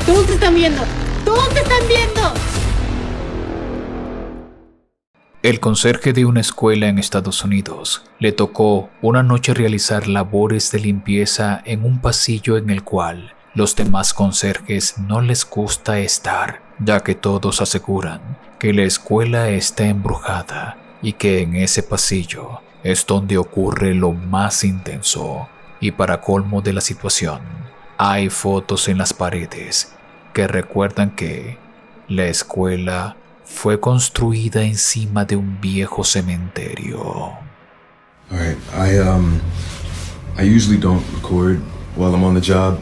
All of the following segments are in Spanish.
Todos te están viendo. Todos te están viendo. El conserje de una escuela en Estados Unidos le tocó una noche realizar labores de limpieza en un pasillo en el cual los demás conserjes no les gusta estar, ya que todos aseguran que la escuela está embrujada y que en ese pasillo es donde ocurre lo más intenso. Y para colmo de la situación, hay fotos en las paredes que recuerdan que la escuela fue construida encima de un viejo cementerio. Alright, I usually don't record while I'm on the job,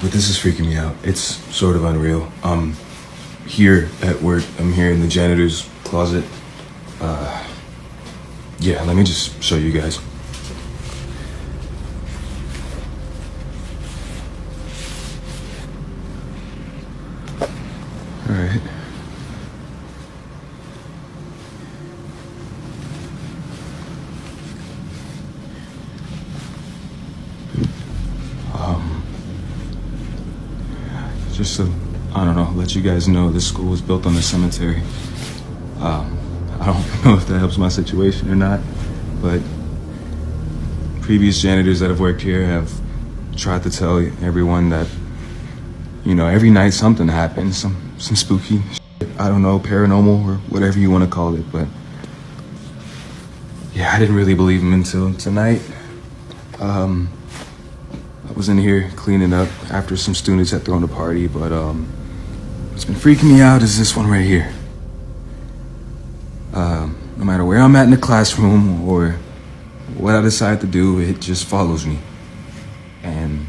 but this is freaking me out. It's sort of unreal. I'm here at work. I'm here in the janitor's closet. Yeah, let me just show you guys. Alright. Just to, I don't know, let you guys know this school was built on a cemetery. I don't know if that helps my situation or not, but previous janitors that have worked here have tried to tell everyone that, you know, every night something happens, some spooky shit, I don't know, paranormal or whatever you want to call it, but yeah, I didn't really believe them until tonight. I was in here cleaning up after some students had thrown a party, but what's been freaking me out is this one right here. No matter where I'm at in the classroom or what I decide to do, it just follows me. And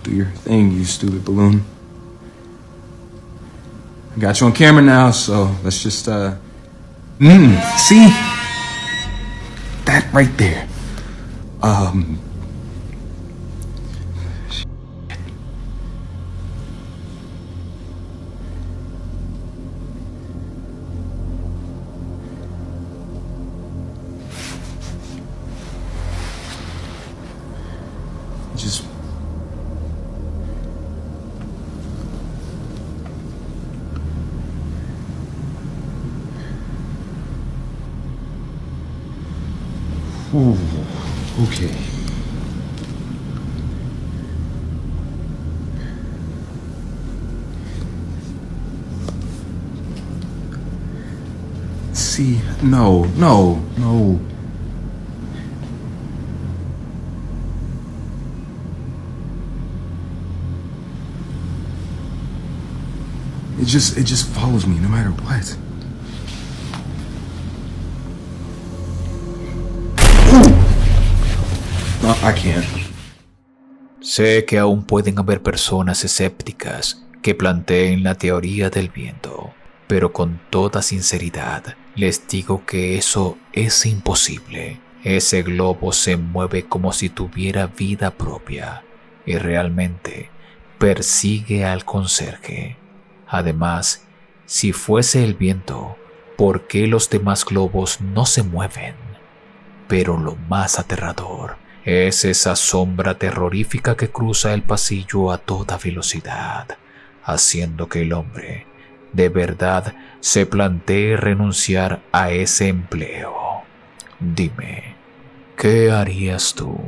do your thing, you stupid balloon. I got you on camera now, so let's just, see? That right there. Just ooh, okay. See, no. It just follows me no matter what. No, I can't. Sé que aún pueden haber personas escépticas que planteen la teoría del viento, pero con toda sinceridad les digo que eso es imposible. Ese globo se mueve como si tuviera vida propia y realmente persigue al conserje. Además, si fuese el viento, ¿por qué los demás globos no se mueven? Pero lo más aterrador es esa sombra terrorífica que cruza el pasillo a toda velocidad, haciendo que el hombre de verdad se plantee renunciar a ese empleo. Dime, ¿qué harías tú?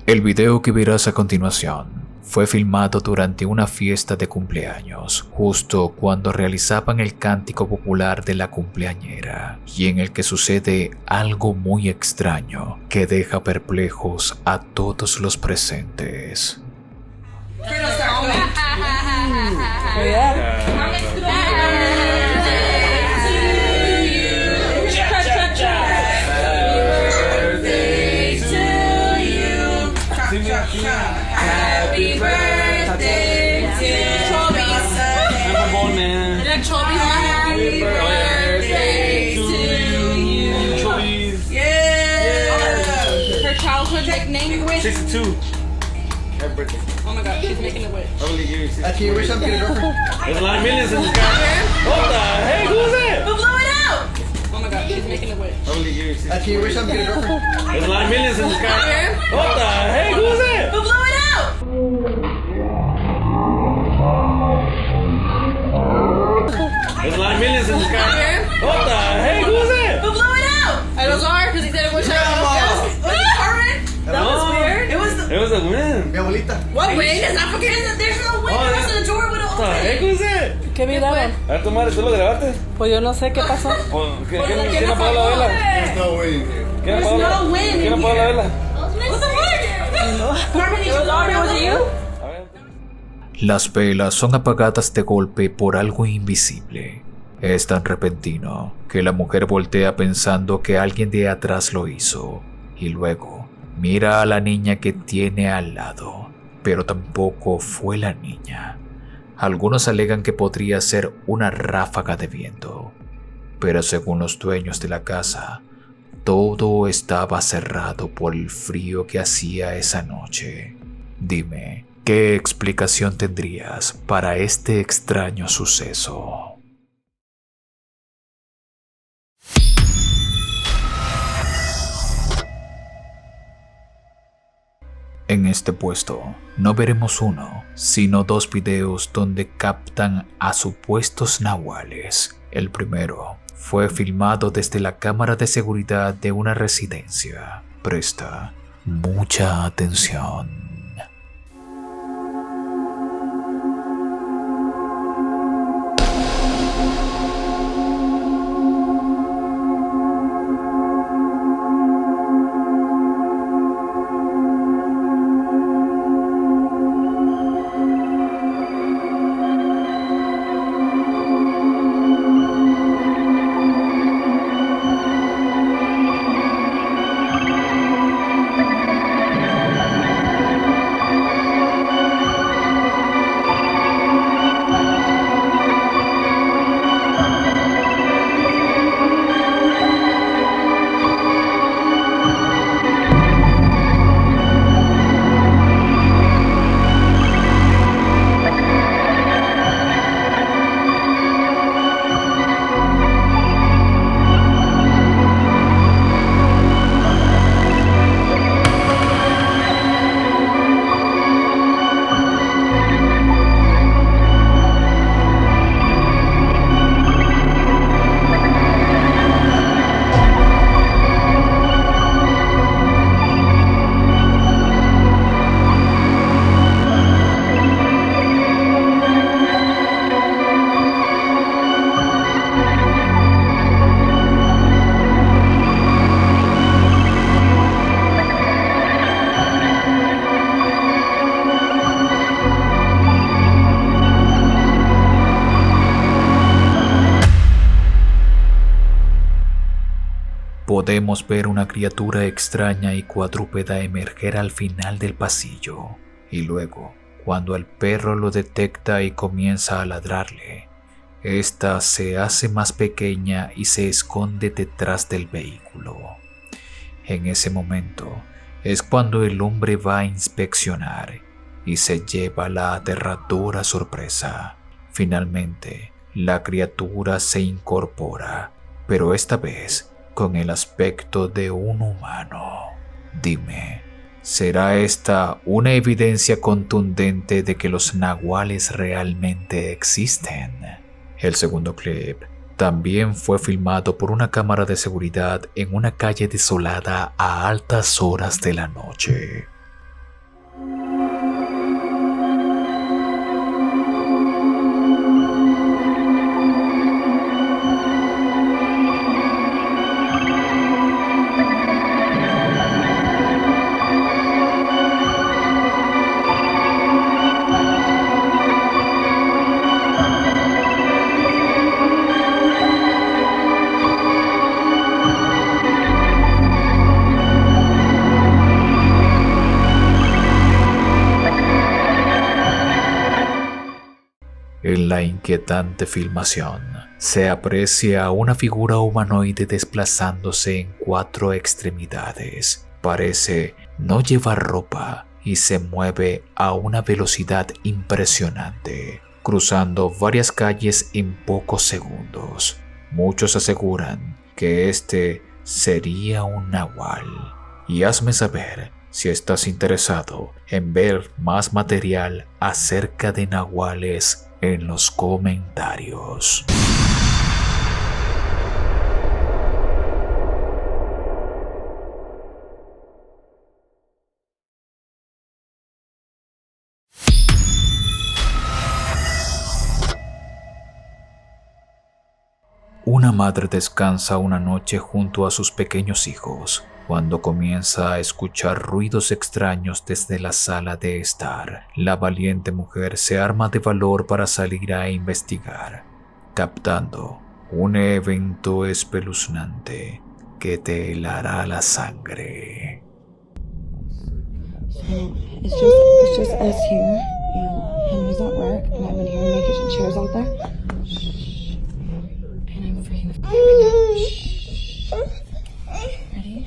El video que verás a continuación fue filmado durante una fiesta de cumpleaños, justo cuando realizaban el cántico popular de la cumpleañera, y en el que sucede algo muy extraño que deja perplejos a todos los presentes. Happy birthday to Chobis. Happy birthday to you. Chobis. Yeah. Her childhood nickname? 62. Happy birthday. Oh my god, she's making a wish. I'm gonna give you 60. Can you wish I'm getting a girlfriend? There's a lot of millions in the sky. What the heck? Who's that? Who blew it out? Oh my god, she's making a wish. I'm gonna give you 60. Can you wish I'm getting a girlfriend? There's a lot of millions in the sky. What the heck? Who's that? Who blew it out? There's a lot of millions in the sky. What the heck? Who's that? Who blew it out? I was hard because he said it was That was weird. It was a win. Mi abuelita. What wind? Because I forget that there's no wind. Oh, The rest of the door would have What the heck opened. was that? ¿Qué miraron? A tu madre, ¿tú lo grabaste? Pues yo no sé qué pasó. ¿Quién apagó la vela? No way. ¿Quién There's apagó la no wind ¿Quién in apagó la here. vela? What's the word? It was already was it you? A ver. Las velas son apagadas de golpe por algo invisible. Es tan repentino que la mujer voltea pensando que alguien de atrás lo hizo y luego mira a la niña que tiene al lado, pero tampoco fue la niña. Algunos alegan que podría ser una ráfaga de viento, pero según los dueños de la casa, todo estaba cerrado por el frío que hacía esa noche. Dime, ¿qué explicación tendrías para este extraño suceso? En este puesto no veremos uno, sino dos videos donde captan a supuestos nahuales. El primero fue filmado desde la cámara de seguridad de una residencia. Presta mucha atención. Podemos ver una criatura extraña y cuadrúpeda emerger al final del pasillo, y luego, cuando el perro lo detecta y comienza a ladrarle, esta se hace más pequeña y se esconde detrás del vehículo. En ese momento es cuando el hombre va a inspeccionar y se lleva la aterradora sorpresa. Finalmente, la criatura se incorpora, pero esta vez con el aspecto de un humano. Dime, ¿será esta una evidencia contundente de que los nahuales realmente existen? El segundo clip también fue filmado por una cámara de seguridad en una calle desolada a altas horas de la noche. En la inquietante filmación se aprecia a una figura humanoide desplazándose en 4 extremidades. Parece no llevar ropa y se mueve a una velocidad impresionante, cruzando varias calles en pocos segundos. Muchos aseguran que este sería un nahual. Y hazme saber si estás interesado en ver más material acerca de nahuales en los comentarios. Una madre descansa una noche junto a sus pequeños hijos cuando comienza a escuchar ruidos extraños desde la sala de estar. La valiente mujer se arma de valor para salir a investigar, captando un evento espeluznante que te helará la sangre. It's just us here, and Henry's at work, and I've been hearing my kitchen chairs out there. Shh. And I'm freaking right now. Shh. Ready?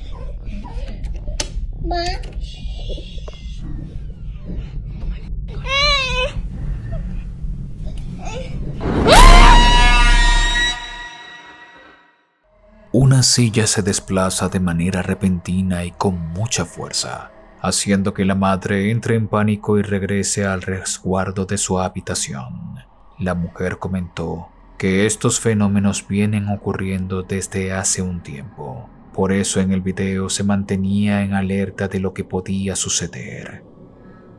Una silla se desplaza de manera repentina y con mucha fuerza, haciendo que la madre entre en pánico y regrese al resguardo de su habitación. La mujer comentó que estos fenómenos vienen ocurriendo desde hace un tiempo. Por eso en el video se mantenía en alerta de lo que podía suceder.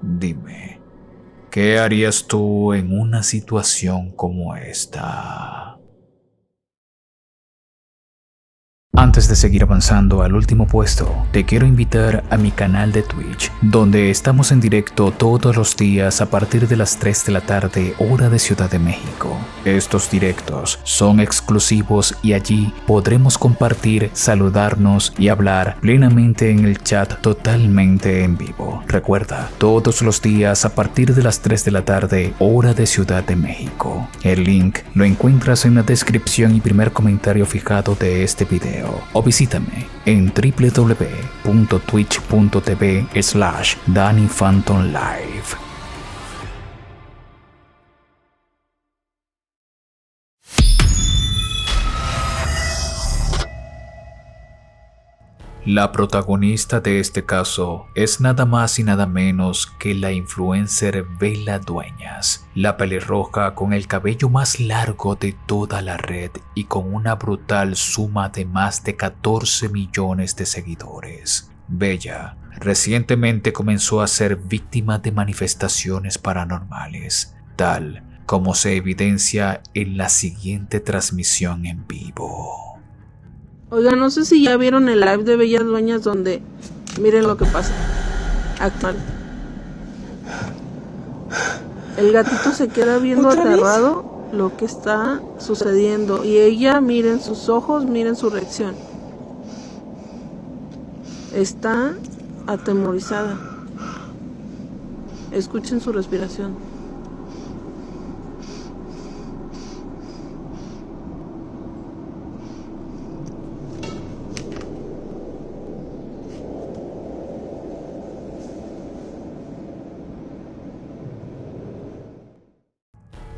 Dime, ¿qué harías tú en una situación como esta? Antes de seguir avanzando al último puesto, te quiero invitar a mi canal de Twitch, donde estamos en directo todos los días a partir de las 3 de la tarde, hora de Ciudad de México. Estos directos son exclusivos y allí podremos compartir, saludarnos y hablar plenamente en el chat totalmente en vivo. Recuerda, todos los días a partir de las 3 de la tarde, hora de Ciudad de México. El link lo encuentras en la descripción y primer comentario fijado de este video. O visítame en www.twitch.tv/DannyPhantomLive. La protagonista de este caso es nada más y nada menos que la influencer Bella Dueñas, la pelirroja con el cabello más largo de toda la red y con una brutal suma de más de 14 millones de seguidores. Bella recientemente comenzó a ser víctima de manifestaciones paranormales, tal como se evidencia en la siguiente transmisión en vivo. Oiga, no sé si ya vieron el live de Bella Dueñas donde miren lo que pasa. Actual. El gatito se queda viendo aterrado lo que está sucediendo y ella, miren sus ojos, miren su reacción. Está atemorizada. Escuchen su respiración.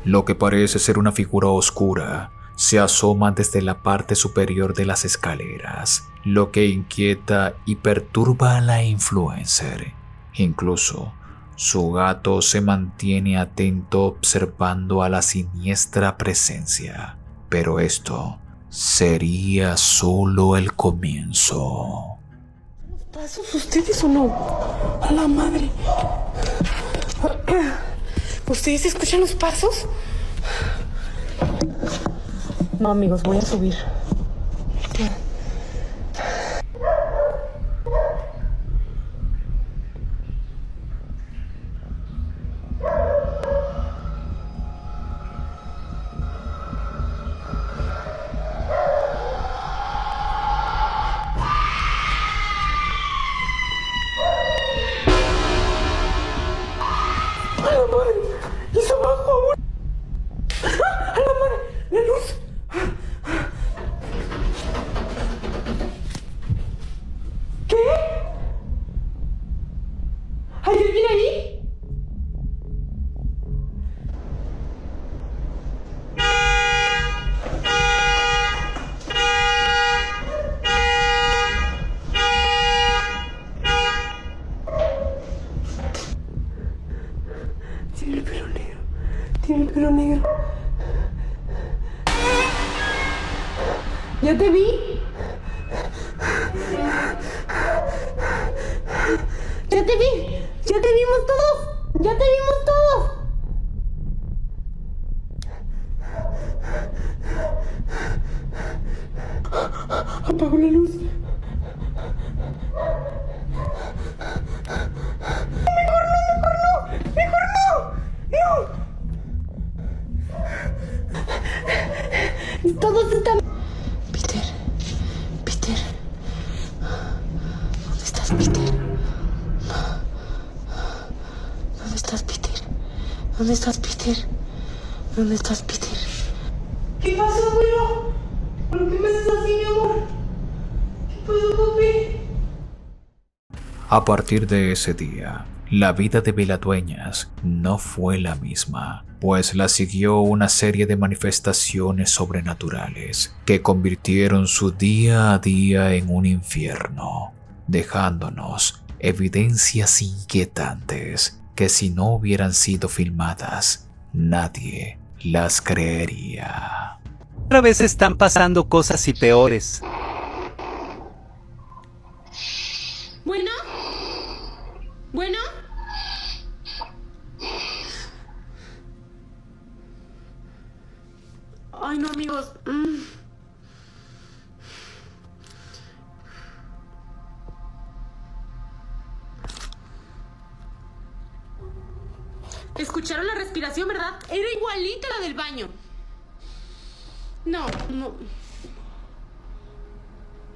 Lo que parece ser una figura oscura se asoma desde la parte superior de las escaleras, lo que inquieta y perturba a la influencer. Incluso, su gato se mantiene atento observando a la siniestra presencia. Pero esto sería solo el comienzo. ¿Pasos ustedes o no? A la madre. ¿Ustedes escuchan los pasos? No, amigos, voy a subir. Pero negro. Ya te vi. Ya te vi. Ya te vimos todos. Ya te vimos todos. Apago la luz. Mejor no. Todos están... Peter. ¿Dónde estás, Peter? ¿Dónde estás, Peter? ¿Dónde estás, Peter? ¿Qué pasó, abuelo? ¿Por qué me haces así, mi amor? ¿Qué pasó, papi? A partir de ese día, la vida de Viladueñas no fue la misma, pues la siguió una serie de manifestaciones sobrenaturales que convirtieron su día a día en un infierno, dejándonos evidencias inquietantes que si no hubieran sido filmadas, nadie las creería. Otra vez están pasando cosas y peores. Bueno. Ay, no, amigos. ¿Escucharon la respiración, verdad? Era igualita a la del baño. No.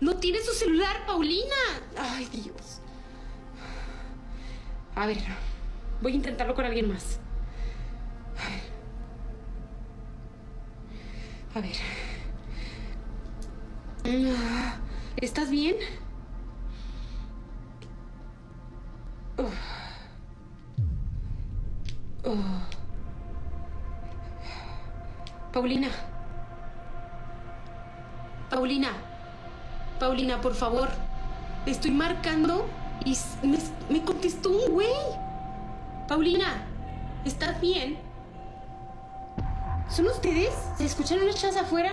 No tiene su celular, Paulina. Ay, Dios. A ver, voy a intentarlo con alguien más. A ver. ¿Estás bien? Paulina, por favor. Estoy marcando y me contestó un güey. Paulina, ¿estás bien? ¿Son ustedes? ¿Se escucharon las chas afuera?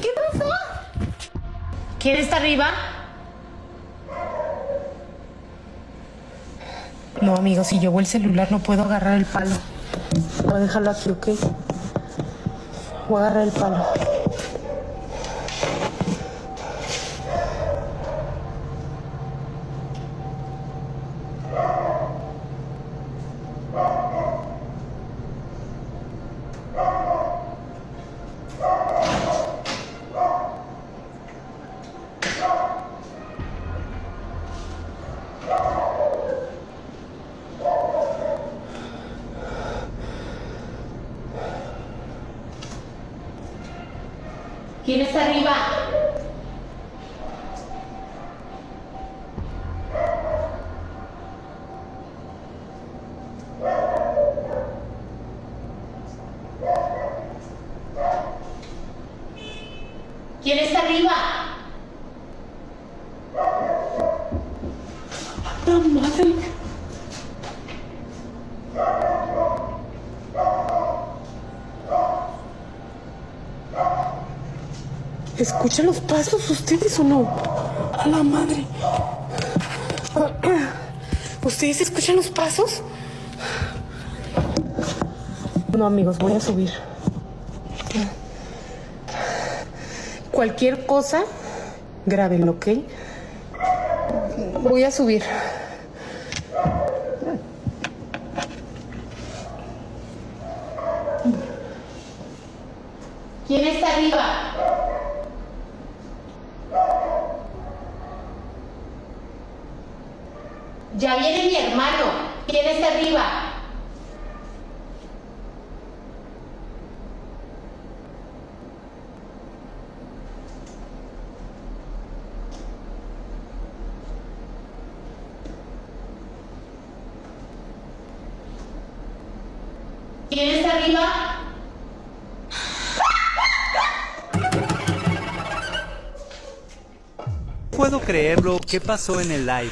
¿Qué pasó? ¿Quién está arriba? No, amigo, si llevo el celular no puedo agarrar el palo. Voy a dejarlo aquí, ¿ok? Voy a agarrar el palo. ¿Quién está arriba? ¿Quién está arriba? ¡La madre! ¿Escuchan los pasos ustedes o no? ¡A la madre! ¿Ustedes escuchan los pasos? No, amigos, voy a subir. Cualquier cosa, grábenlo, ¿ok? Voy a subir. ¿Quién está arriba? Ya viene mi hermano. ¿Quién está arriba? ¿Quién está arriba? puedo creerlo. ¿Qué pasó en el live?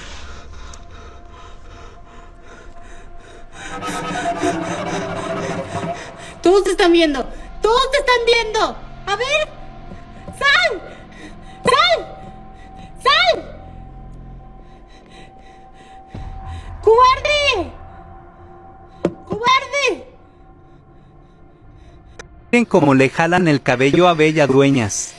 Todos te están viendo. Todos te están viendo. A ver. ¡Sal! ¡Sal! ¡Sal! ¡Cobarde! ¡Cobarde! Miren cómo le jalan el cabello a Bella Dueñas.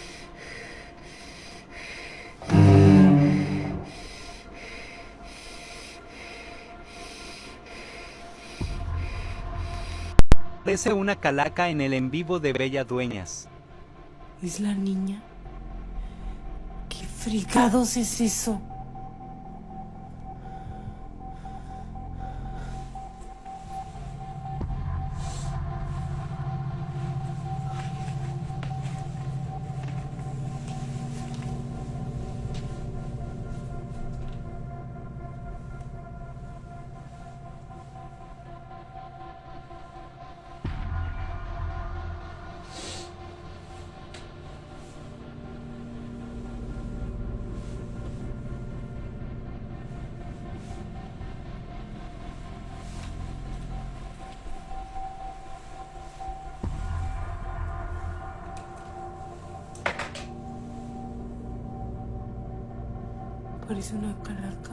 Parece una calaca en el en vivo de Bella Dueñas. ¿Es la niña? ¿Qué fregados es eso? Parece una calaca.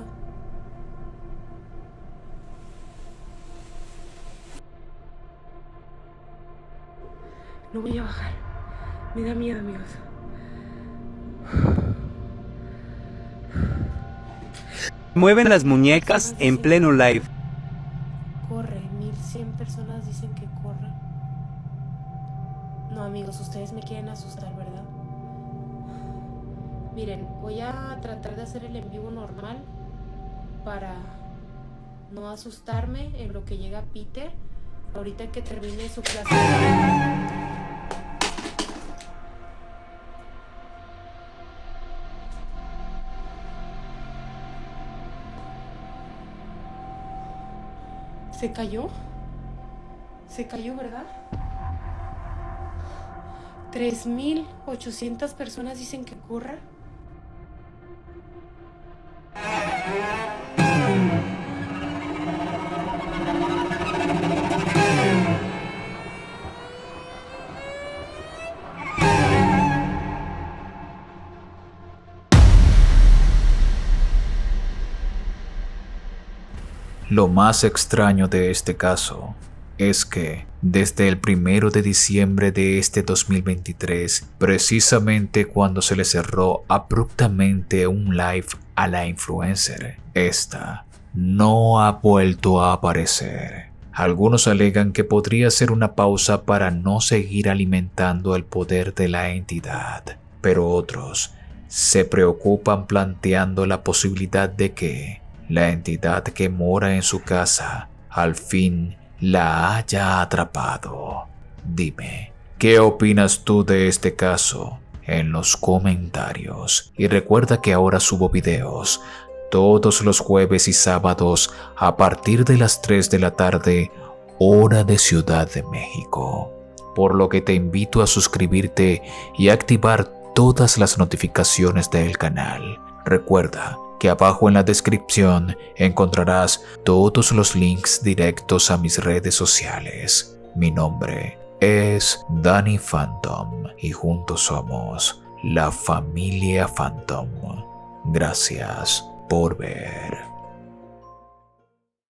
No voy a bajar. Me da miedo, amigos. Mueven las muñecas en pleno live. Corre, 1100 personas dicen que corre. No, amigos, ustedes me quieren asustar, ¿verdad? Miren, voy a tratar de hacer el en vivo normal para no asustarme en lo que llega Peter. Ahorita que termine su clase. ¿Se cayó? ¿Se cayó, verdad? 3,800 personas dicen que corra. Lo más extraño de este caso es que desde el 1 de diciembre de este 2023, precisamente cuando se le cerró abruptamente un live a la influencer, esta no ha vuelto a aparecer. Algunos alegan que podría ser una pausa para no seguir alimentando el poder de la entidad, pero otros se preocupan planteando la posibilidad de que la entidad que mora en su casa al fin la haya atrapado. Dime, ¿qué opinas tú de este caso? En los comentarios. Y recuerda que ahora subo videos todos los jueves y sábados a partir de las 3 de la tarde, hora de Ciudad de México. Por lo que te invito a suscribirte y activar todas las notificaciones del canal. Recuerda que abajo en la descripción encontrarás todos los links directos a mis redes sociales. Mi nombre es Danny Phantom y juntos somos la familia Phantom. Gracias por ver.